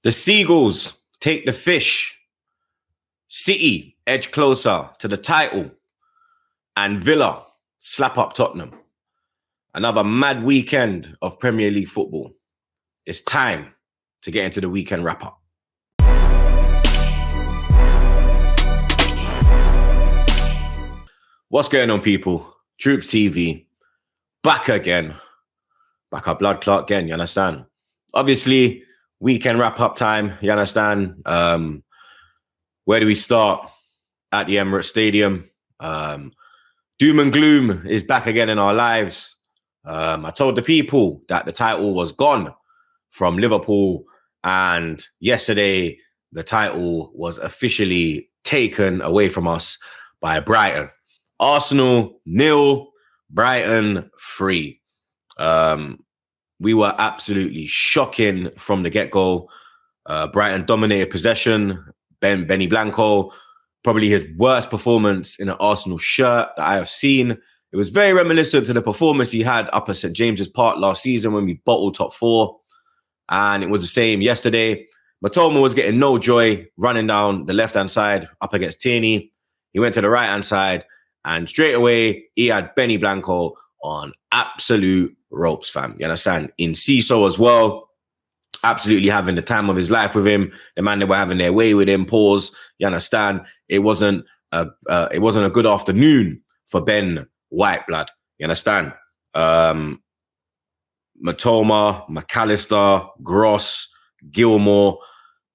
The Seagulls take the fish. City edge closer to the title. And Villa slap up Tottenham. Another mad weekend of Premier League football. It's time to get into the weekend wrap-up. What's going on, people? TroopzTV, back again. Back up blood clot again, you understand? Obviously, weekend wrap-up time, you understand? Where do we start? At the Emirates Stadium. Doom and gloom is back again in our lives. I told the people that the title was gone from Liverpool, and yesterday the title was officially taken away from us by Brighton. Arsenal 0, Brighton 3. We were absolutely shocking from the get-go. Brighton dominated possession. Benny Blanco, probably his worst performance in an Arsenal shirt that I have seen. It was very reminiscent to the performance he had up at St. James's Park last season when we bottled top 4. And it was the same yesterday. Matoma was getting no joy running down the left-hand side up against Tierney. He went to the right-hand side, and straight away, he had Benny Blanco on absolute ropes, fam. You understand? In CISO as well, absolutely having the time of his life with him. The man, they were having their way with him. Pause. You understand? It wasn't a good afternoon for Ben Whiteblood. You understand? Matoma, McAllister, Gross, Gilmore,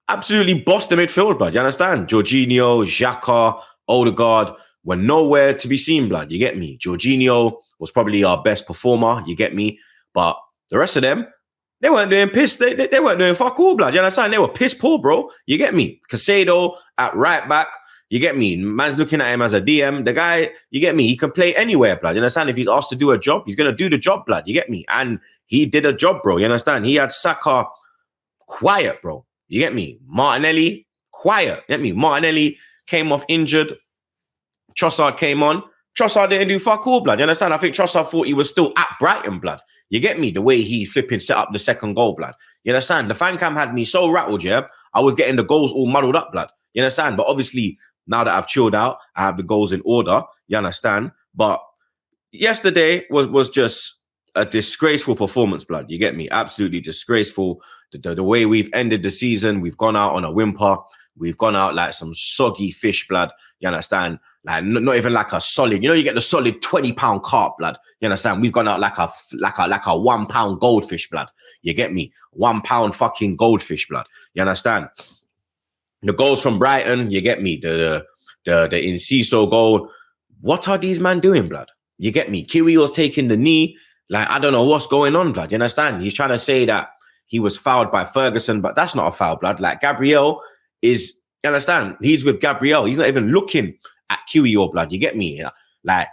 absolutely bossed the midfield, blood. You understand? Jorginho, Xhaka, Odegaard were nowhere to be seen, blood. You get me? Jorginho was probably our best performer. You get me? But the rest of them, they weren't doing piss. They weren't doing fuck all, blood. You understand? They were piss poor, bro. You get me? Casado at right back. You get me? Man's looking at him as a DM. The guy, you get me? He can play anywhere, blood. You understand? If he's asked to do a job, he's going to do the job, blood. You get me? And he did a job, bro. You understand? He had Saka quiet, bro. You get me? Martinelli, quiet. You get me? Martinelli came off injured. Trossard came on. Trossard didn't do fuck all, blood. You understand? I think Trossard thought he was still at Brighton, blood. You get me? The way he flipping set up the second goal, blood. You understand? The fan cam had me so rattled, yeah? I was getting the goals all muddled up, blood. You understand? But obviously, now that I've chilled out, I have the goals in order. You understand? But yesterday was just a disgraceful performance, blood. You get me? Absolutely disgraceful. The way we've ended the season, we've gone out on a whimper. We've gone out like some soggy fish, blood. You understand? Like not even like a solid, you get the solid 20-pound carp, blood. You understand? We've gone out like a 1 pound goldfish, blood. You get me? 1 pound fucking goldfish, blood. You understand? The goals from Brighton, you get me? The Enciso goal. What are these men doing, blood? You get me? Kiwior's taking the knee. Like, I don't know what's going on, blood. You understand? He's trying to say that he was fouled by Ferguson, but that's not a foul, blood. Like, Gabriel is, you understand? He's with Gabriel. He's not even looking at Kiwior, blood. You get me? Like,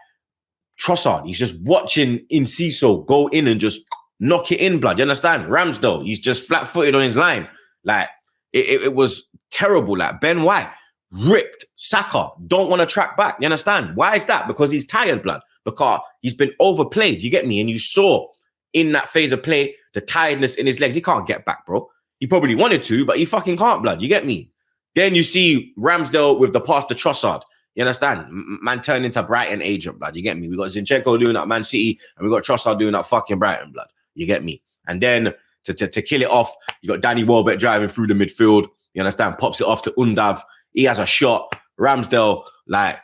Trossard, he's just watching Enciso go in and just knock it in, blood. You understand? Ramsdale, he's just flat-footed on his line. Like, it was terrible. Like, Ben White, ripped. Saka, don't want to track back. You understand? Why is that? Because he's tired, blood. Because he's been overplayed. You get me? And you saw in that phase of play, the tiredness in his legs. He can't get back, bro. He probably wanted to, but he fucking can't, blood. You get me? Then you see Ramsdale with the pass to Trossard. You understand? Man turned into Brighton agent, blood. You get me? We got Zinchenko doing that Man City, and we got Trossard doing that fucking Brighton, blood. You get me? And then to kill it off, you got Danny Welbeck driving through the midfield. You understand? Pops it off to Undav. He has a shot. Ramsdale, like,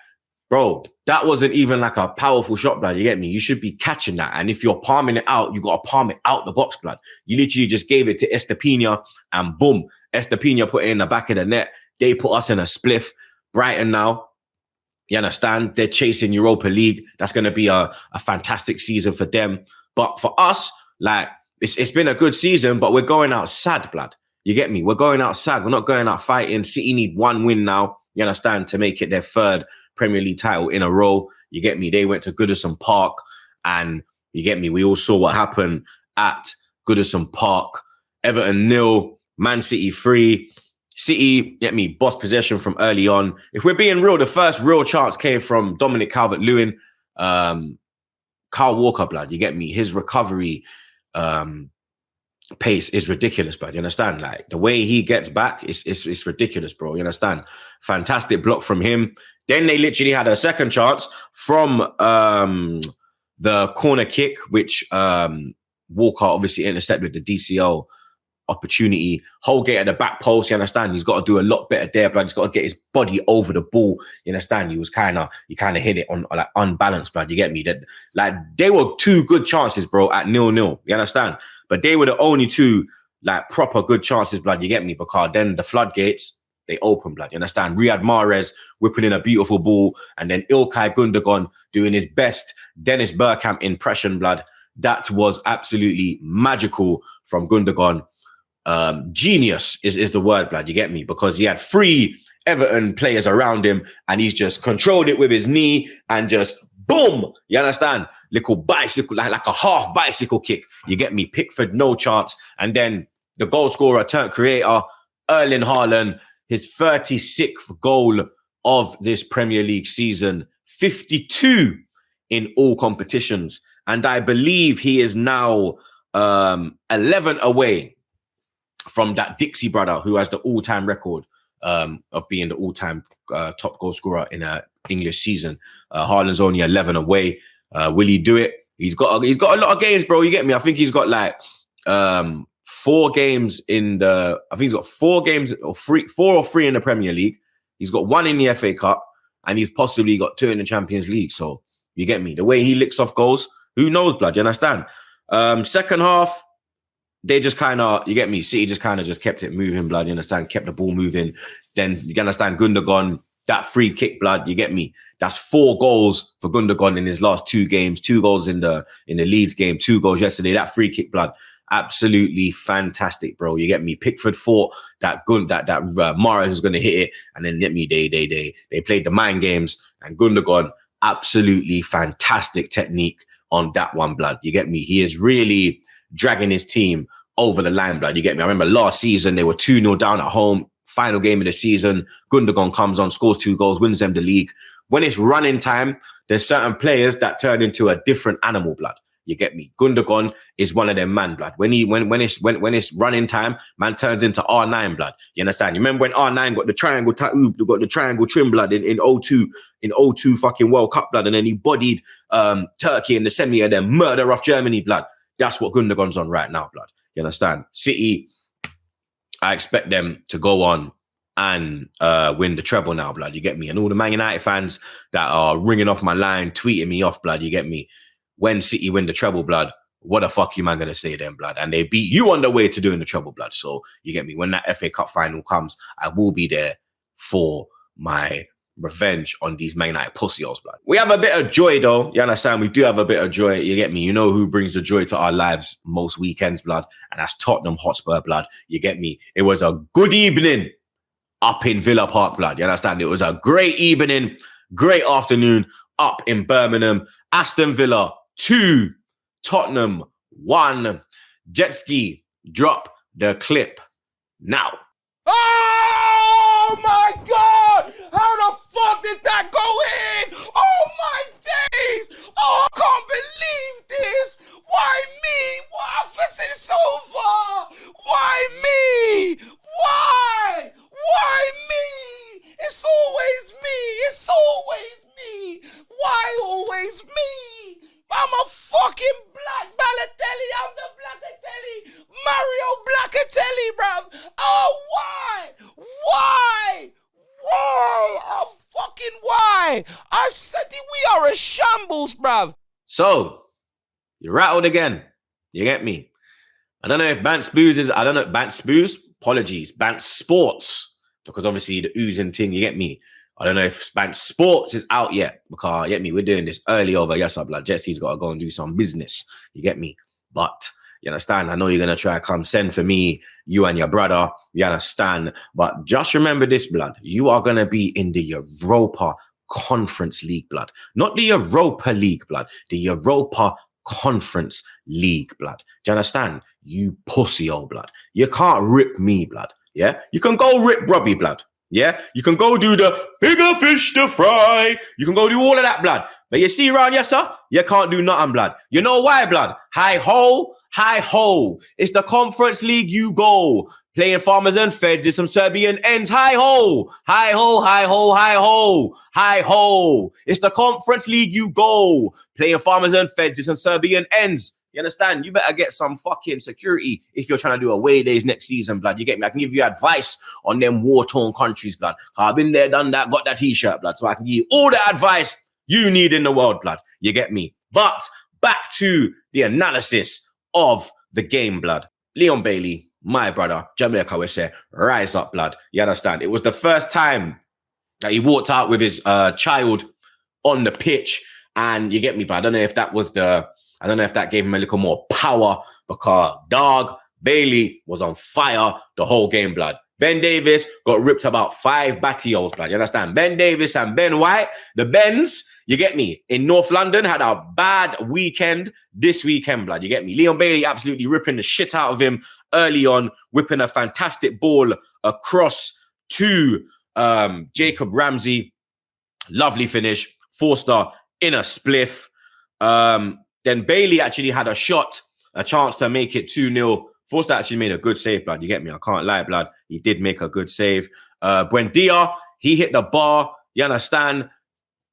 bro, that wasn't even like a powerful shot, blood. You get me? You should be catching that. And if you're palming it out, you got to palm it out the box, blood. You literally just gave it to Estepina, and boom, Estepina put it in the back of the net. They put us in a spliff. Brighton now, you understand? They're chasing Europa League. That's going to be a fantastic season for them. But for us, like, it's been a good season, but we're going out sad, blood. You get me? We're going out sad. We're not going out fighting. City need 1 win now, you understand, to make it their 3rd Premier League title in a row. You get me? They went to Goodison Park, and you get me? We all saw what happened at Goodison Park. Everton 0, Man City 3. City, get me, boss possession from early on. If we're being real, the first real chance came from Dominic Calvert-Lewin. Kyle Walker, blood, you get me? His recovery pace is ridiculous, blood. You understand? Like the way he gets back, it's ridiculous, bro. You understand? Fantastic block from him. Then they literally had a second chance from the corner kick, which Walker obviously intercepted the DCL opportunity. Holgate at the back post, you understand? He's got to do a lot better there, blood. He's got to get his body over the ball. You understand? He kind of hit it on like unbalanced, blood. You get me? That like they were two good chances, bro, at 0-0. You understand? But they were the only two like proper good chances, blood. You get me? Because then the floodgates, they open, blood. You understand? Riyad Mahrez whipping in a beautiful ball, and then Ilkay Gundogan doing his best Dennis Bergkamp impression, blood. That was absolutely magical from Gundogan. Genius is the word, blood. You get me? Because he had 3 Everton players around him, and he's just controlled it with his knee and just boom. You understand? Little bicycle, like a half bicycle kick. You get me? Pickford, no chance. And then the goal scorer, turn creator, Erling Haaland, his 36th goal of this Premier League season, 52 in all competitions. And I believe he is now 11 away from that Dixie brother who has the all-time record of being the all-time top goal scorer in an English season. Haaland's only 11 away. Will he do it? He's got a lot of games, bro. You get me? I think he's got like 4 games in the. I think he's got 4 games or 4 or 3 in the Premier League. He's got 1 in the FA Cup, and he's possibly got 2 in the Champions League. So you get me? The way he licks off goals, who knows, blood? You understand? Second half, they just kind of, you get me? City just kind of just kept it moving, blood. You understand? Kept the ball moving. Then you understand Gundogan, that free kick, blood. You get me? That's 4 goals for Gundogan in his last 2 games. 2 goals in the Leeds game. 2 goals yesterday. That free kick, blood. Absolutely fantastic, bro. You get me? Pickford thought that Mahrez was going to hit it, and then get me? They played the mind games, and Gundogan, absolutely fantastic technique on that one, blood. You get me? He is really dragging his team over the line, blood. You get me? I remember last season, they were 2-0 down at home. Final game of the season, Gundogan comes on, scores 2 goals, wins them the league. When it's running time, there's certain players that turn into a different animal, blood. You get me? Gundogan is one of them, man, blood. When it's running time, man turns into R9, blood. You understand? You remember when R9 got the triangle tattoo, got the triangle trim, blood, in 02 fucking World Cup, blood, and then he bodied Turkey in the semi and then murder off Germany, blood. That's what Gundogan's on right now, blood. You understand? City, I expect them to go on and win the treble now, blood. You get me? And all the Man United fans that are ringing off my line, tweeting me off, blood. You get me? When City win the treble, blood, what the fuck you man gonna say then, blood? And they beat you on the way to doing the treble, blood. So you get me? When that FA Cup final comes, I will be there for my revenge on these Man United pussy-holes, blood. We have a bit of joy, though. You understand? We do have a bit of joy. You get me? You know who brings the joy to our lives most weekends, blood? And that's Tottenham Hotspur, blood. You get me? It was a good evening up in Villa Park, blood. You understand? It was a great evening, great afternoon up in Birmingham. Aston Villa 2, Tottenham 1. Jet ski, drop the clip now. Oh my God! How the fuck did that go in? Oh my days! Oh, I can't believe this! Why me? Why? I said it's over! Why me? Why? Why me? It's always me! It's always me! Why always me? I'm a fucking black Balotelli. I'm the Blackatelli. Mario Blackatelli, bruv. Oh, why? Why? Why? Oh, fucking why? I said we are a shambles, bruv. So, you're rattled again. You get me? I don't know if Bant Spoos is, I don't know, Bant Spoos? Apologies. Bant Sports. Because obviously the oozing thing, you get me? I don't know if Bant Sports is out yet, because, you get me, we're doing this early over. Yes, I'm like, Jesse's got to go and do some business. You get me? But, you understand? I know you're going to try to come send for me, you and your brother. You understand? But just remember this, blood. You are going to be in the Europa Conference League, blood. Not the Europa League, blood. The Europa Conference League, blood. Do you understand? You pussy old blood. You can't rip me, blood. Yeah? You can go rip Robbie, blood. Yeah, you can go do the bigger fish to fry. You can go do all of that, blood. But you see around, yes, sir, you can't do nothing, blood. You know why, blood? Hi ho, Hi ho, it's the Conference League you go. Playing Farmers and Feds, there's some Serbian ends. Hi ho, hi ho, hi ho, hi ho, hi ho. It's the Conference League you go. Playing Farmers and Feds, there's some Serbian ends. You understand? You better get some fucking security if you're trying to do away days next season, blood. You get me? I can give you advice on them war-torn countries, blood. I've been there, done that, got that t-shirt, blood. So I can give you all the advice you need in the world, blood. You get me? But back to the analysis of the game, blood. Leon Bailey, my brother, Jamaica, we say, rise up, blood. You understand? It was the first time that he walked out with his child on the pitch. And you get me, but I don't know if that gave him a little more power, because dog Bailey was on fire the whole game, blood. Ben Davis got ripped about 5 battios, blood. You understand? Ben Davis and Ben White, the Bens, you get me, in North London, had a bad weekend this weekend, blood. You get me? Leon Bailey absolutely ripping the shit out of him early on, whipping a fantastic ball across to Jacob Ramsey. Lovely finish. Forster in a spliff. Then Bailey actually had a chance to make it 2-0. Forster actually made a good save, blood. You get me? I can't lie, blood. He did make a good save. Buendia, he hit the bar. You understand?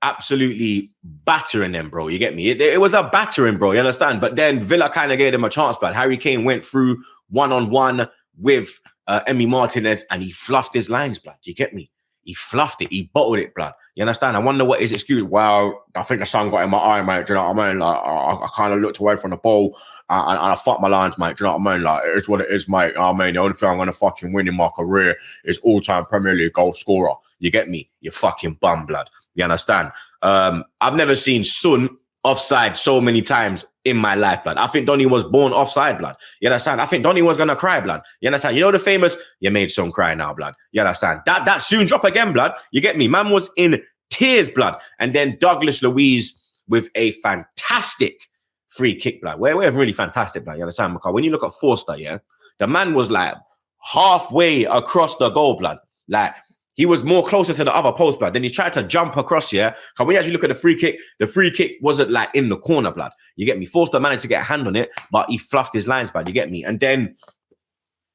Absolutely battering them, bro. You get me? It was a battering, bro. You understand? But then Villa kind of gave him a chance, blood. Harry Kane went through one-on-one with Emi Martinez and he fluffed his lines, blood. You get me? He fluffed it. He bottled it, blood. You understand? I wonder what his excuse. Well, I think the sun got in my eye, mate. Do you know what I mean? Like, I kind of looked away from the ball and I fucked my lines, mate. Do you know what I mean? Like, it's what it is, mate. I mean, the only thing I'm going to fucking win in my career is all-time Premier League goal scorer. You get me? You fucking bum, blood. You understand? I've never seen Son offside so many times in my life, blood. I think Donny was born offside, blood. You understand? I think Donny was gonna cry, blood. You understand? You know the famous, you made Son cry now, blood. You understand? That soon drop again, blood. You get me? Man was in tears, blood. And then Douglas Luiz with a fantastic free kick, blood. We're really fantastic, blood. You understand? Because when you look at Forster, yeah, the man was like halfway across the goal, blood. Like, he was more closer to the other post, blood. Then he tried to jump across here. Because when you actually look at the free kick wasn't like in the corner, blood. You get me? Forster managed to get a hand on it, but he fluffed his lines, blood. You get me? And then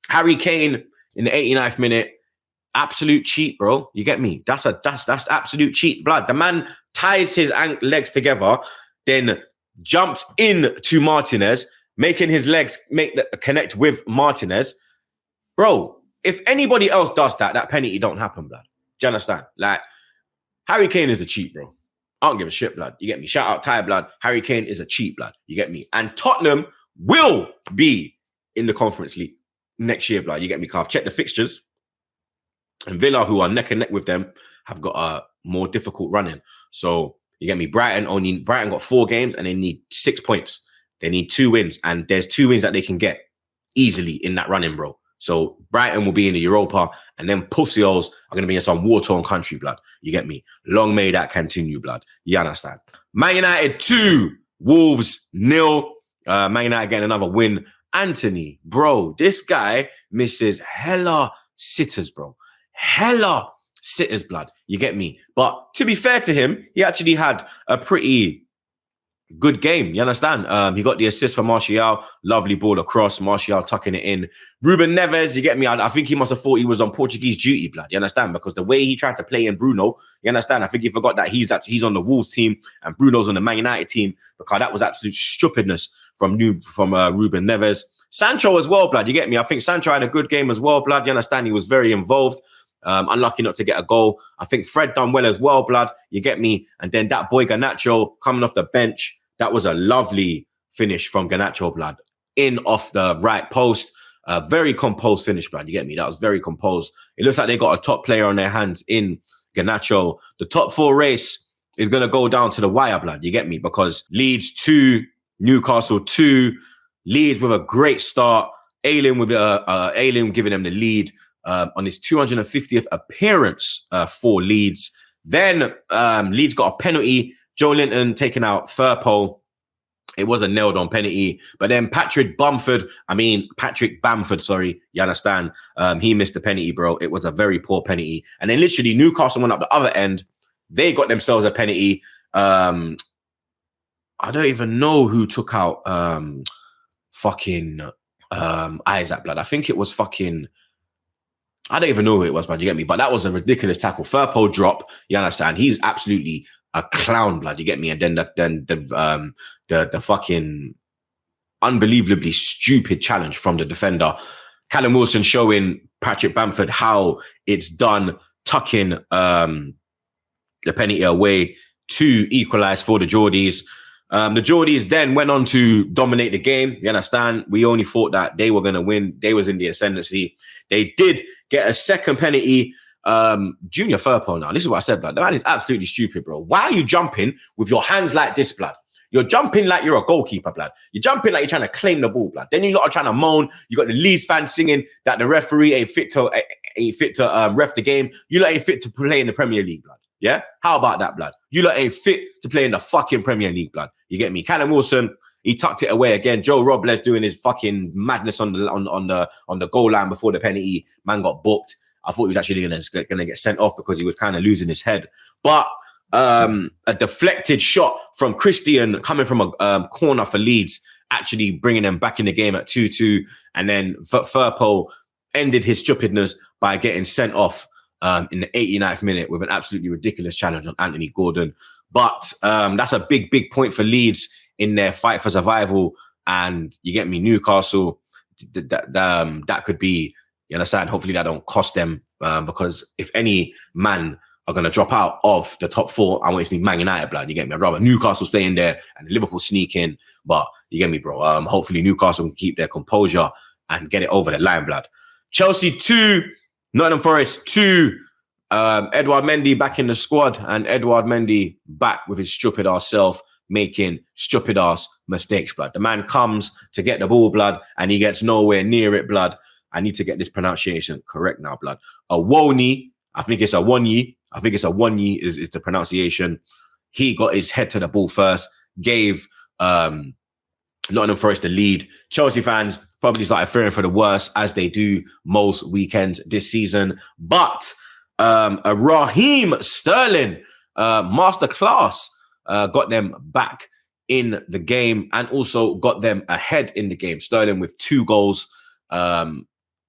Harry Kane in the 89th minute, absolute cheat, bro. You get me? That's absolute cheat, blood. The man ties his legs together, then jumps in to Martinez, making his legs connect with Martinez. Bro, if anybody else does that penalty don't happen, blood. Do you understand? Like, Harry Kane is a cheat, bro. I don't give a shit, blood. You get me? Shout out Ty, blood. Harry Kane is a cheat, blood. You get me? And Tottenham will be in the Conference League next year, blood. You get me? I've checked the fixtures. And Villa, who are neck and neck with them, have got a more difficult run-in. So, you get me? Brighton got 4 games and they need 6 points. They need 2 wins. And there's 2 wins that they can get easily in that run-in, bro. So Brighton will be in the Europa, and then Pussios are going to be in some war-torn country, blood. You get me? Long may that continue, blood. You understand? Man United 2, Wolves 0. Man United getting another win. Anthony, bro, this guy misses hella sitters, bro. Hella sitters, blood. You get me? But to be fair to him, he actually had a pretty good game. You understand? He got the assist for Martial. Lovely ball across. Martial tucking it in. Ruben Neves, you get me? I think he must have thought he was on Portuguese duty, blood. You understand? Because the way he tried to play in Bruno, you understand? I think he forgot that he's on the Wolves team and Bruno's on the Man United team, because that was absolute stupidness from Ruben Neves. Sancho as well, blood. You get me? I think Sancho had a good game as well, blood. You understand? He was very involved. Unlucky not to get a goal. I think Fred done well as well, blood. You get me? And then that boy Garnacho coming off the bench. That was a lovely finish from Garnacho, blood. In off the right post. Very composed finish, blood. You get me? That was very composed. It looks like they got a top player on their hands in Garnacho. The top 4 race is going to go down to the wire, blood. You get me? Because Leeds 2, Newcastle 2. Leeds with a great start. Ayling giving them the lead. On his 250th appearance for Leeds. Then Leeds got a penalty. Joe Linton taking out Firpo. It was a nailed-on penalty. But then Patrick Bamford, sorry, you understand? He missed the penalty, bro. It was a very poor penalty. And then literally Newcastle went up the other end. They got themselves a penalty. I don't even know who took out fucking Isaac, blood. I think it was fucking, I don't even know who it was, blood. You get me? But that was a ridiculous tackle. Firpo drop. You understand? He's absolutely a clown, blood. You get me? And then the fucking unbelievably stupid challenge from the defender. Callum Wilson showing Patrick Bamford how it's done, tucking the penalty away to equalise for the Geordies. The Geordies then went on to dominate the game. You understand? We only thought that they were going to win. They was in the ascendancy. They did get a second penalty. Junior Firpo now. This is what I said, blood. That is absolutely stupid, bro. Why are you jumping with your hands like this, blood? You're jumping like you're a goalkeeper, blood. You're jumping like you're trying to claim the ball, blood. Then you lot are trying to moan. You got the Leeds fans singing that the referee ain't fit to ref the game. You lot ain't fit to play in the Premier League, blood. Yeah? How about that, blood? You lot ain't fit to play in the fucking Premier League, blood. You get me? Callum Wilson, he tucked it away again. Joe Robles doing his fucking madness on the goal line before the penalty. Man got booked. I thought he was actually gonna get sent off because he was kind of losing his head. But a deflected shot from Christian coming from a corner for Leeds, actually bringing them back in the game at 2-2. And then Firpo ended his stupidness by getting sent off in the 89th minute with an absolutely ridiculous challenge on Anthony Gordon. But that's a big, big point for Leeds in their fight for survival. And you get me, Newcastle, that could be, you understand, hopefully that don't cost them because if any man are going to drop out of the top four, I want it to be Man United, blood. You get me? I'd rather Newcastle stay in there and Liverpool sneak in. But you get me, bro? Hopefully Newcastle can keep their composure and get it over the line, blood. Chelsea 2, Nottingham Forest 2. Edouard Mendy back in the squad, and Edouard Mendy back with his stupid ass self making stupid ass mistakes, blood. The man comes to get the ball, blood, and he gets nowhere near it, blood. I need to get this pronunciation correct now, blood. Awoni, I think it's Awonyi. I think it's Awonyi is the pronunciation. He got his head to the ball first, gave Nottingham Forest the lead. Chelsea fans probably started fearing for the worst, as they do most weekends this season. But a Raheem Sterling masterclass got them back in the game and also got them ahead in the game. Sterling with 2 goals.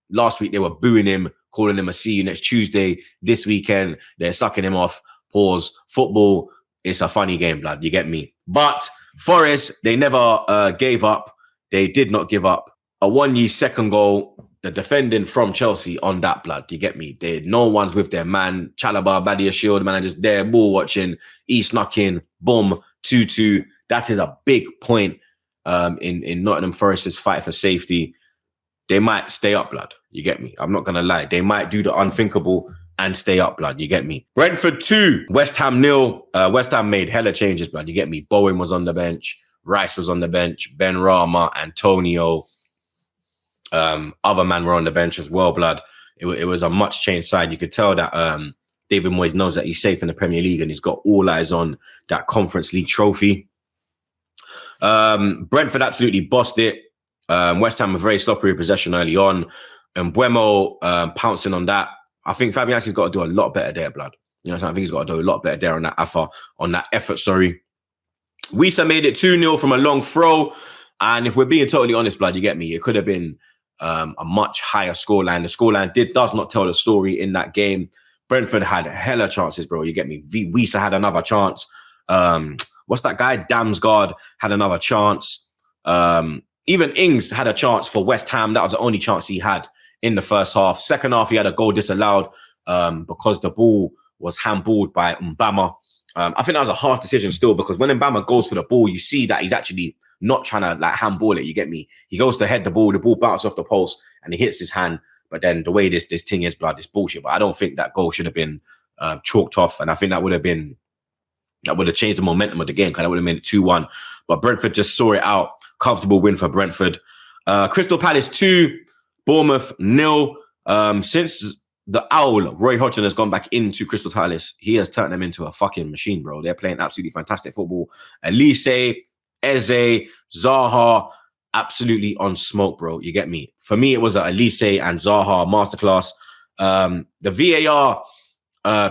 Last week they were booing him, calling him a see you next Tuesday. This weekend they're sucking him off. Pause. Football, it's a funny game, blood. You get me? But Forest, they never gave up. They did not give up. Awoniyi's second goal, the defending from Chelsea on that, blood. You get me? No one's with their man. Chalobah, Badia Shield, man, are just there, ball watching. He snuck in. Boom. 2-2. That is a big point in Nottingham Forest's fight for safety. They might stay up, blood. You get me? I'm not going to lie. They might do the unthinkable and stay up, blood. You get me? Brentford 2, West Ham 0. West Ham made hella changes, blood. You get me? Bowen was on the bench. Rice was on the bench. Ben Rama, Antonio. Other men were on the bench as well, blood. It was a much changed side. You could tell that David Moyes knows that he's safe in the Premier League and he's got all eyes on that Conference League trophy. Brentford absolutely bossed it. West Ham were very sloppy with possession early on. And Buemo pouncing on that. I think Fabianski's got to do a lot better there, blood. You know, I think he's got to do a lot better there on that effort. Wisa made it 2-0 from a long throw. And if we're being totally honest, blood, you get me, it could have been a much higher scoreline. The scoreline does not tell the story in that game. Brentford had hella chances, bro. You get me? Wisa had another chance. What's that guy? Damsgaard had another chance. Even Ings had a chance for West Ham. That was the only chance he had in the first half. Second half, he had a goal disallowed because the ball was handballed by Mbama. I think that was a hard decision still, because when Mbama goes for the ball, you see that he's actually not trying to like handball it. You get me? He goes to head the ball bounces off the post and he hits his hand. But then the way this thing is, blood, is bullshit. But I don't think that goal should have been chalked off. And I think that would have changed the momentum of the game, because that would have made it 2-1. But Brentford just saw it out. Comfortable win for Brentford. Crystal Palace 2, Bournemouth 0. Since the Owl, Roy Hodgson, has gone back into Crystal Palace, he has turned them into a fucking machine, bro. They're playing absolutely fantastic football. Elise, Eze, Zaha, absolutely on smoke, bro. You get me? For me, it was a Elise and Zaha masterclass. The VAR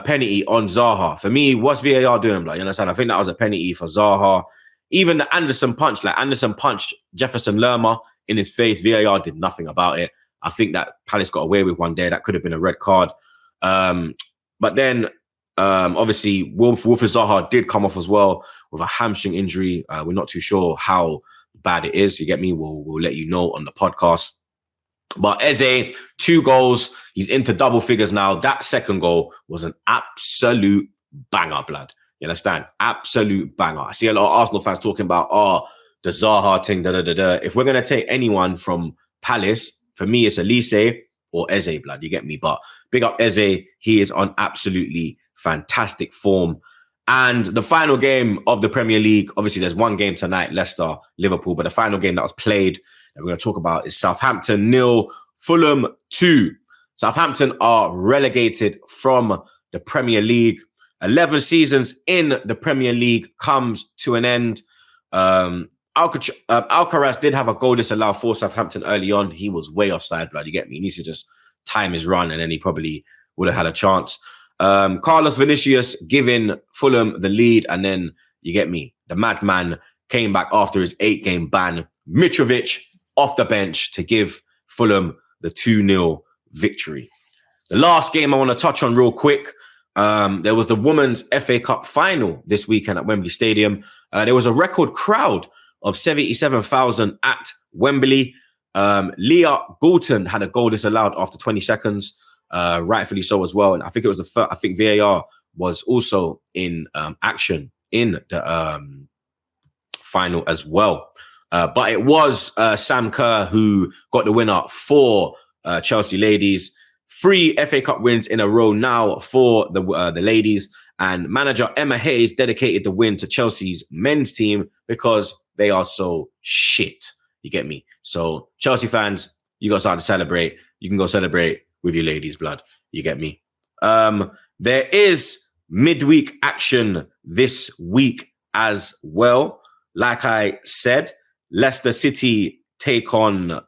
penalty on Zaha. For me, what's VAR doing, bro? You understand? I think that was a penalty for Zaha. Even the Anderson punch, like Anderson punched Jefferson Lerma in his face. VAR did nothing about it. I think that Palace got away with one there. That could have been a red card. But then, obviously, Wilfried Zaha did come off as well with a hamstring injury. We're not too sure how bad it is. You get me? We'll let you know on the podcast. But Eze, 2 goals. He's into double figures now. That second goal was an absolute banger, blood. You understand? Absolute banger. I see a lot of Arsenal fans talking about, the Zaha thing, If we're going to take anyone from Palace, for me, it's Elise or Eze, blood. You get me? But big up Eze. He is on absolutely fantastic form. And the final game of the Premier League, obviously there's one game tonight, Leicester, Liverpool, but the final game that was played that we're going to talk about is Southampton 0, Fulham 2. Southampton are relegated from the Premier League. 11 seasons in the Premier League comes to an end. Alcaraz did have a goal disallowed for Southampton early on. He was way offside, blood. You get me? He needs to just time his run and then he probably would have had a chance. Carlos Vinicius giving Fulham the lead, and then you get me. The madman came back after his 8-game ban. Mitrovic off the bench to give Fulham the 2-0 victory. The last game I want to touch on real quick. There was the Women's FA Cup final this weekend at Wembley Stadium. There was a record crowd of 77,000 at Wembley. Leah Goulton had a goal disallowed after 20 seconds. Rightfully so as well. And I think it was I think VAR was also in action in the final as well. But it was Sam Kerr who got the winner for Chelsea ladies. 3 FA Cup wins in a row now for the ladies. And manager Emma Hayes dedicated the win to Chelsea's men's team because they are so shit. You get me? So Chelsea fans, you got something to celebrate. You can go celebrate with your ladies' blood. You get me? There is midweek action this week as well. Like I said, Leicester City take on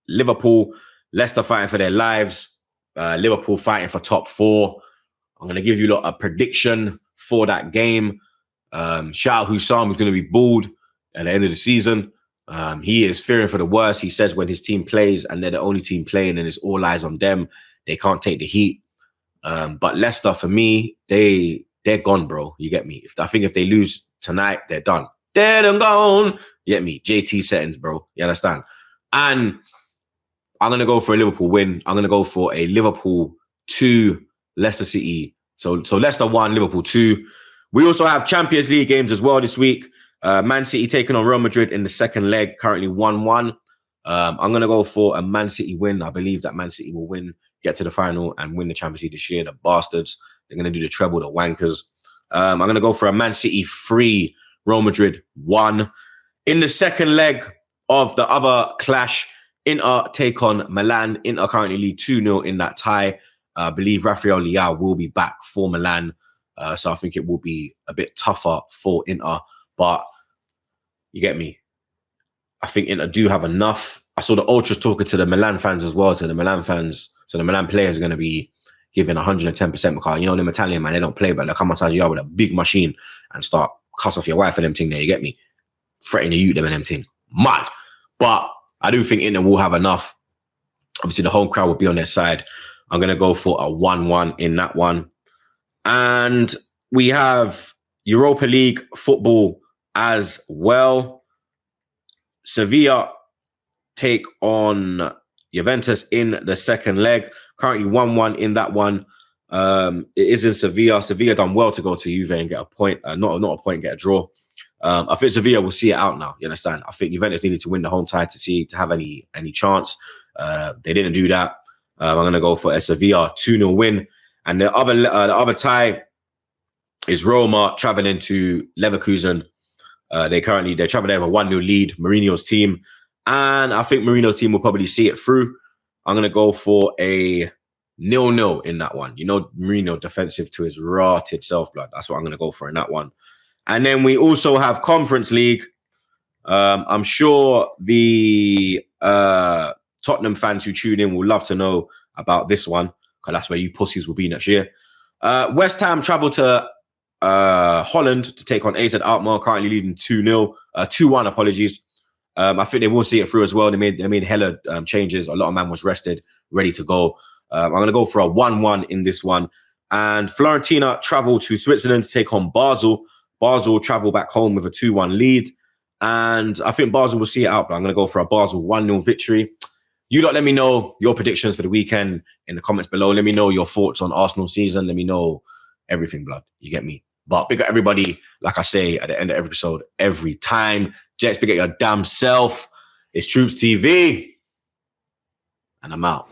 Liverpool. Leicester fighting for their lives. Liverpool fighting for top 4. I'm going to give you a prediction for that game. Shout out Hussam, who's going to be bald at the end of the season. He is fearing for the worst. He says when his team plays and they're the only team playing and it's all eyes on them, they can't take the heat. But Leicester, for me, they're gone, bro. You get me? I think if they lose tonight, they're done. Dead and gone. You get me? JT settings, bro. You understand? And I'm going to go for a Liverpool win. I'm going to go for a Liverpool 2, Leicester City. So Leicester 1, Liverpool 2. We also have Champions League games as well this week. Man City taking on Real Madrid in the second leg, currently 1-1. I'm going to go for a Man City win. I believe that Man City will win, get to the final and win the Champions League this year. The bastards. They're going to do the treble, the wankers. I'm going to go for a Man City 3, Real Madrid 1. In the second leg of the other clash, Inter take on Milan. Inter currently lead 2-0 in that tie. I believe Rafael Leao will be back for Milan. So I think it will be a bit tougher for Inter. But you get me? I think Inter do have enough. I saw the ultras talking to the Milan fans as well. So the Milan players are going to be giving 110% because, you know, them Italian, man, they don't play, but they'll come outside you with a big machine and start cuss off your wife and them thing there. You get me? Threatening to you them and them thing. Mad. But I do think Inter will have enough. Obviously, the home crowd will be on their side. I'm going to go for a 1-1 in that one. And we have Europa League football as well. Sevilla take on Juventus in the second leg. Currently 1-1 in that one. It is in Sevilla. Sevilla done well to go to Juve and get a point. Not a point, get a draw. I think Sevilla will see it out now. You understand? I think Juventus needed to win the home tie to have any chance. They didn't do that. I'm going to go for a Sevilla 2-0 win. And the other tie is Roma traveling to Leverkusen. They're traveling there with a 1-0 lead, Mourinho's team. And I think Mourinho's team will probably see it through. I'm going to go for a 0-0 in that one. You know, Mourinho defensive to his rotted self, blood. That's what I'm going to go for in that one. And then we also have Conference League. I'm sure the Tottenham fans who tune in will love to know about this one, because that's where you pussies will be next year. West Ham travel to Holland to take on AZ Alkmaar, currently leading 2-0. 2-1, apologies. I think they will see it through as well. They made hella changes. A lot of man was rested, ready to go. I'm going to go for a 1-1 in this one. And Fiorentina travel to Switzerland to take on Basel. Basel travel back home with a 2-1 lead. And I think Basel will see it out, but I'm going to go for a Basel 1-0 victory. You lot let me know your predictions for the weekend in the comments below. Let me know your thoughts on Arsenal season. Let me know everything, blood. You get me? But big up everybody, like I say at the end of every episode, every time. Jets, big up your damn self. It's TroopzTV. And I'm out.